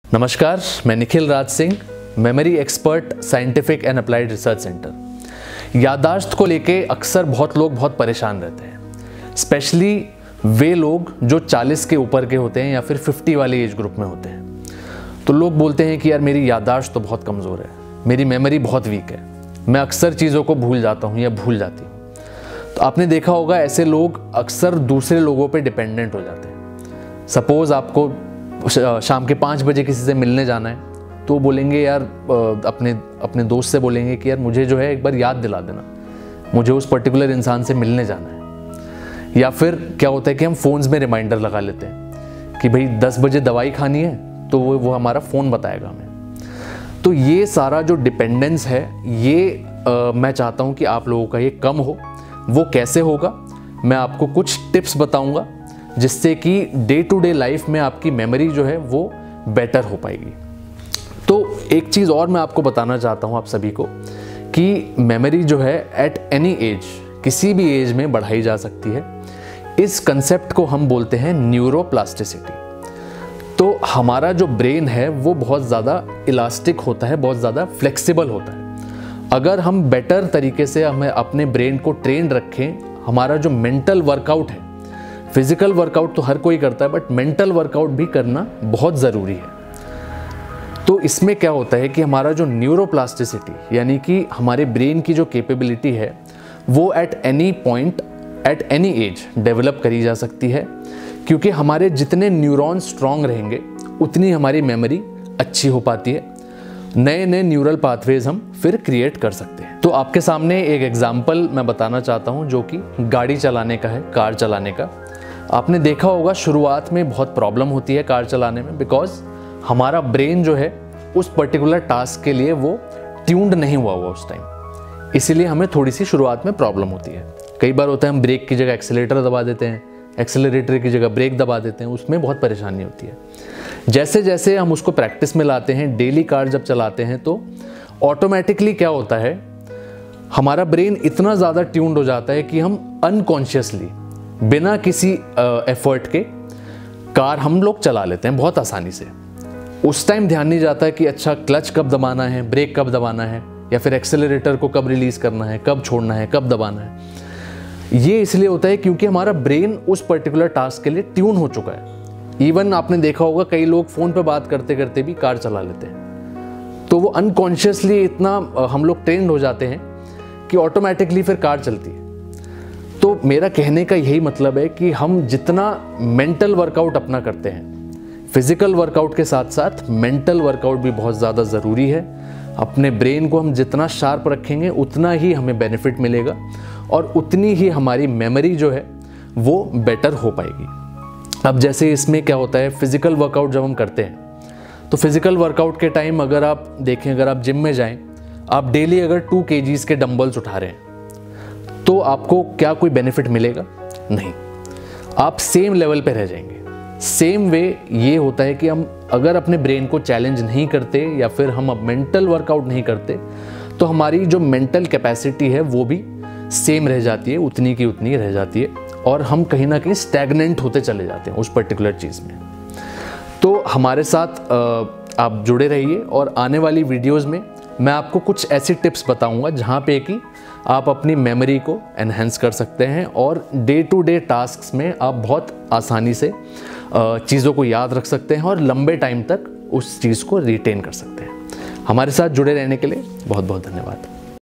नमस्कार, मैं Nikhil Raj Singh, memory expert, scientific and applied research centre. याददाश्त को लेके अक्सर बहुत लोग बहुत परेशान रहते हैं, स्पेशली वे लोग जो 40 के ऊपर के होते हैं या फिर 50 वाले एज ग्रुप में होते हैं। तो लोग बोलते हैं कि यार मेरी याददाश्त तो बहुत कमज़ोर है, मेरी मेमोरी बहुत वीक है, मैं अक्सर चीज़ों को भूल जाता हूँ या भूल जाती हूँ। तो आपने देखा होगा ऐसे लोग अक्सर दूसरे लोगों पे डिपेंडेंट हो जाते हैं। सपोज़ आपको शाम के 5 बजे किसी से मिलने जाना है तो बोलेंगे यार अपने दोस्त से बोलेंगे कि यार मुझे जो है एक बार याद दिला देना, मुझे उस पर्टिकुलर इंसान से मिलने जाना है। या फिर क्या होता है कि हम फ़ोन्स में रिमाइंडर लगा लेते हैं कि भाई 10 बजे दवाई खानी है, तो वो हमारा फ़ोन बताएगा हमें। तो ये सारा जो डिपेंडेंस है ये मैं चाहता हूँ कि आप लोगों का ये कम हो। वो कैसे होगा, मैं आपको कुछ टिप्स बताऊँगा जिससे कि डे टू डे लाइफ में आपकी मेमोरी जो है वो बेटर हो पाएगी। तो एक चीज़ और मैं आपको बताना चाहता हूँ आप सभी को कि मेमोरी जो है एट एनी एज, किसी भी एज में बढ़ाई जा सकती है। इस कंसेप्ट को हम बोलते हैं न्यूरोप्लास्टिसिटी। तो हमारा जो ब्रेन है वो बहुत ज़्यादा इलास्टिक होता है, बहुत ज़्यादा फ्लेक्सिबल होता है। अगर हम बेटर तरीके से हमें अपने ब्रेन को ट्रेन रखें, हमारा जो मेंटल वर्कआउट है, फिजिकल वर्कआउट तो हर कोई करता है बट मेंटल वर्कआउट भी करना बहुत ज़रूरी है। तो इसमें क्या होता है कि हमारा जो न्यूरोप्लास्टिसिटी यानी कि हमारे ब्रेन की जो कैपेबिलिटी है वो at any point, at any as develop करी जा सकती है, क्योंकि हमारे जितने न्यूरॉन्स स्ट्रांग रहेंगे उतनी हमारी मेमोरी अच्छी हो पाती है। नए नए न्यूरल पाथवेज हम फिर क्रिएट कर सकते हैं। तो आपके सामने एक एग्जाम्पल मैं बताना चाहता हूँ जो कि गाड़ी चलाने का है, कार चलाने का। आपने देखा होगा शुरुआत में बहुत प्रॉब्लम होती है कार चलाने में, बिकॉज हमारा ब्रेन जो है उस पर्टिकुलर टास्क के लिए वो ट्यून्ड नहीं हुआ उस टाइम, इसीलिए हमें थोड़ी सी शुरुआत में प्रॉब्लम होती है। कई बार होता है हम ब्रेक की जगह एक्सेलेरेटर दबा देते हैं, एक्सेलरेटर की जगह ब्रेक दबा देते हैं, उसमें बहुत परेशानी होती है। जैसे जैसे हम उसको प्रैक्टिस में लाते हैं, डेली कार जब चलाते हैं तो ऑटोमेटिकली क्या होता है, हमारा ब्रेन इतना ज़्यादा ट्यून्ड हो जाता है कि हम अनकॉन्शियसली बिना किसी एफर्ट के कार हम लोग चला लेते हैं बहुत आसानी से। उस टाइम ध्यान नहीं जाता है कि अच्छा क्लच कब दबाना है, ब्रेक कब दबाना है, या फिर एक्सेलरेटर को कब रिलीज़ करना है, कब छोड़ना है, कब दबाना है। ये इसलिए होता है क्योंकि हमारा ब्रेन उस पर्टिकुलर टास्क के लिए ट्यून हो चुका है। इवन आपने देखा होगा कई लोग फ़ोन पे बात करते करते भी कार चला लेते हैं, तो वो अनकॉन्शियसली इतना हम लोग ट्रेंड हो जाते हैं कि ऑटोमेटिकली फिर कार चलती है। तो मेरा कहने का यही मतलब है कि हम जितना मेंटल वर्कआउट अपना करते हैं, फिजिकल वर्कआउट के साथ साथ मेंटल वर्कआउट भी बहुत ज़्यादा ज़रूरी है। अपने ब्रेन को हम जितना शार्प रखेंगे उतना ही हमें बेनिफिट मिलेगा और उतनी ही हमारी मेमोरी जो है वो बेटर हो पाएगी। अब जैसे इसमें क्या होता है, फिजिकल वर्कआउट जब हम करते हैं तो फिजिकल वर्कआउट के टाइम अगर आप देखें, अगर आप जिम में जाएं, आप डेली अगर 2 kgs के डंबल्स उठा रहे हैं तो आपको क्या कोई बेनिफिट मिलेगा? नहीं, आप सेम लेवल पे रह जाएंगे। सेम वे ये होता है कि हम अगर अपने ब्रेन को चैलेंज नहीं करते या फिर हम अब मेंटल वर्कआउट नहीं करते तो हमारी जो मेंटल कैपेसिटी है वो भी सेम रह जाती है, उतनी की उतनी रह जाती है और हम कहीं ना कहीं स्टैग्नेंट होते चले जाते हैं उस पर्टिकुलर चीज़ में। तो हमारे साथ आप जुड़े रहिए और आने वाली वीडियोज़ में मैं आपको कुछ ऐसी टिप्स बताऊंगा जहाँ पे कि आप अपनी मेमोरी को एनहेंस कर सकते हैं और डे टू डे टास्क्स में आप बहुत आसानी से चीज़ों को याद रख सकते हैं और लंबे टाइम तक उस चीज़ को रिटेन कर सकते हैं। हमारे साथ जुड़े रहने के लिए बहुत बहुत धन्यवाद।